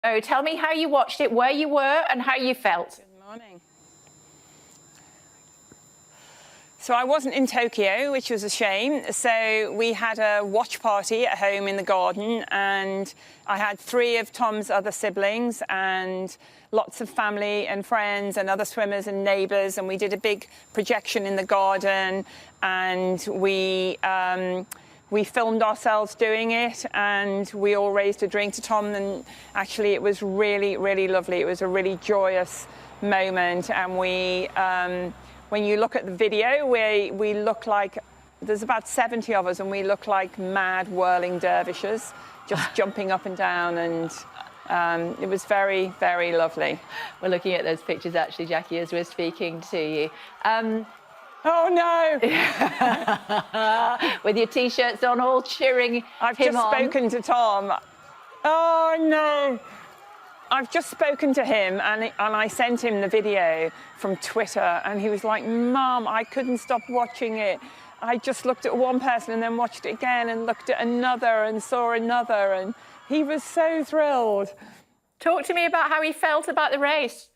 Oh, tell me how you watched it, where you were and how you felt. Good morning. So I wasn't in Tokyo, which was a shame. So we had a watch party at home in the garden, and I had 3 of Tom's other siblings and lots of family and friends and other swimmers and neighbours, and we did a big projection in the garden, and we filmed ourselves doing it, and we all raised a drink to Tom, and actually it was really, really lovely. It was a really joyous moment, and when you look at the video, we look like, there's about 70 of us, and we look like mad whirling dervishes, just jumping up and down, and it was very, very lovely. We're looking at those pictures, actually, Jackie, as we're speaking to you. Oh, no! With your T-shirts on, all cheering I've him just on. spoken to Tom. Oh, no! I've just spoken to him, and I sent him the video from Twitter, and he was like, Mum, I couldn't stop watching it. I just looked at one person and then watched it again and looked at another and saw another, and he was so thrilled. Talk to me about how he felt about the race.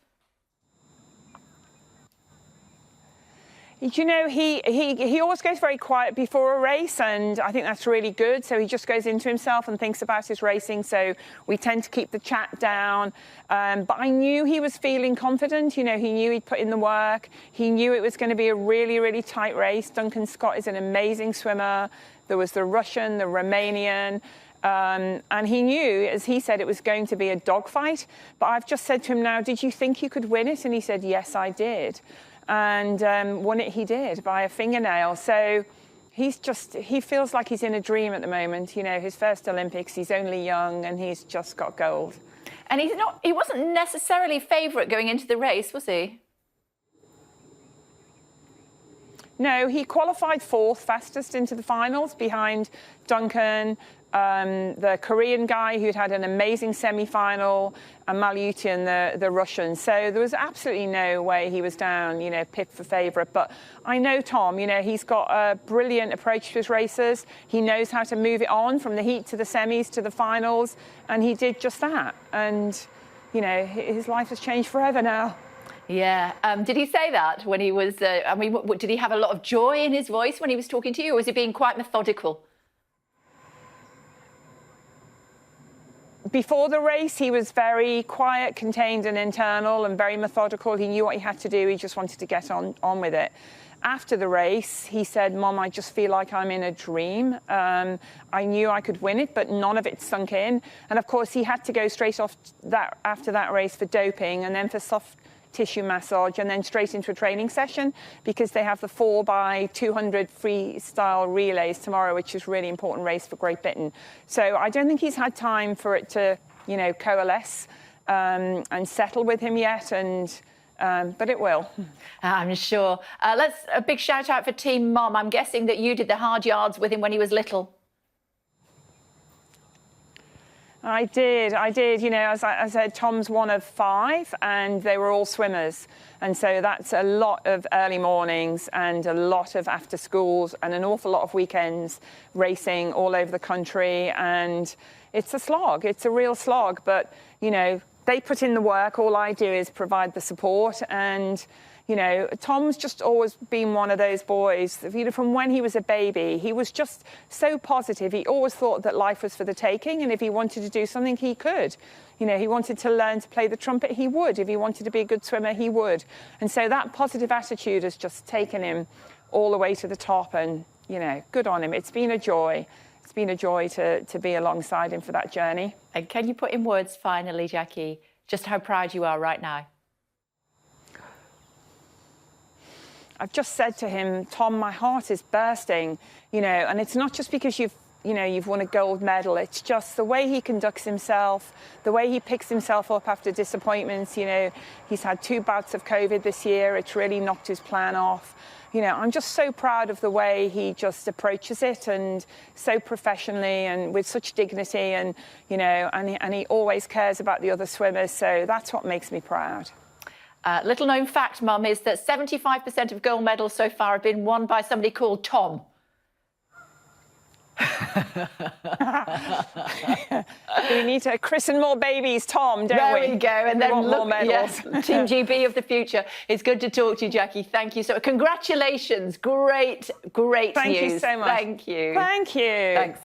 You know, he always goes very quiet before a race, and I think that's really good. So he just goes into himself and thinks about his racing. So we tend to keep the chat down. But I knew he was feeling confident. You know, he knew he'd put in the work. He knew it was going to be a really, really tight race. Duncan Scott is an amazing swimmer. There was the Russian, the Romanian. And he knew, as he said, it was going to be a dogfight. But I've just said to him now, did you think you could win it? And he said, yes, I did. And won it he did by a fingernail. So he feels like he's in a dream at the moment. You know, his first Olympics, he's only young, and he's just got gold. And he wasn't necessarily favourite going into the race, was he? No, he qualified 4th, fastest into the finals, behind Duncan, the Korean guy who'd had an amazing semi-final, and Malyutin, the Russian. So there was absolutely no way he was down, you know, picked for favourite. But I know Tom, you know, he's got a brilliant approach to his races. He knows how to move it on from the heat to the semis to the finals, and he did just that. And, you know, his life has changed forever now. Yeah. Did he say that when he was, I mean, did he have a lot of joy in his voice when he was talking to you, or was he being quite methodical? Before the race, he was very quiet, contained and internal, and very methodical. He knew what he had to do. He just wanted to get on with it. After the race, he said, Mom, I just feel like I'm in a dream. I knew I could win it, but none of it sunk in. And of course, he had to go straight off after that race for doping, and then for soft tissue massage, and then straight into a training session, because they have the 4x200 freestyle relays tomorrow, which is a really important race for Great Britain. So I don't think he's had time for it to, you know, coalesce and settle with him yet, and but it will. I'm sure. A big shout out for Team Mom. I'm guessing that you did the hard yards with him when he was little. I did. You know, as I said, Tom's one of 5, and they were all swimmers. And so that's a lot of early mornings and a lot of after schools and an awful lot of weekends racing all over the country. And it's a slog. It's a real slog. But, you know, they put in the work. All I do is provide the support. And, you know, Tom's just always been one of those boys, you know, from when he was a baby. He was just so positive. He always thought that life was for the taking, and if he wanted to do something, he could. You know, he wanted to learn to play the trumpet, he would. If he wanted to be a good swimmer, he would. And so that positive attitude has just taken him all the way to the top, and, you know, good on him. It's been a joy. It's been a joy to be alongside him for that journey. And can you put in words, finally, Jackie, just how proud you are right now? I've just said to him, Tom, my heart is bursting, you know, and it's not just because you've won a gold medal. It's just the way he conducts himself, the way he picks himself up after disappointments. You know, he's had 2 bouts of COVID this year. It's really knocked his plan off. You know, I'm just so proud of the way he just approaches it, and so professionally and with such dignity, and, you know, and he always cares about the other swimmers. So that's what makes me proud. Little known fact, Mum, is that 75% of gold medals so far have been won by somebody called Tom. We need to christen more babies, Tom, don't There we? we go. And then want look, more medals. yes, Team GB of the future. It's good to talk to you, Jacquie. Thank you so much. Congratulations. Great, great Thank news. you so much. Thank you. Thank you. Thanks.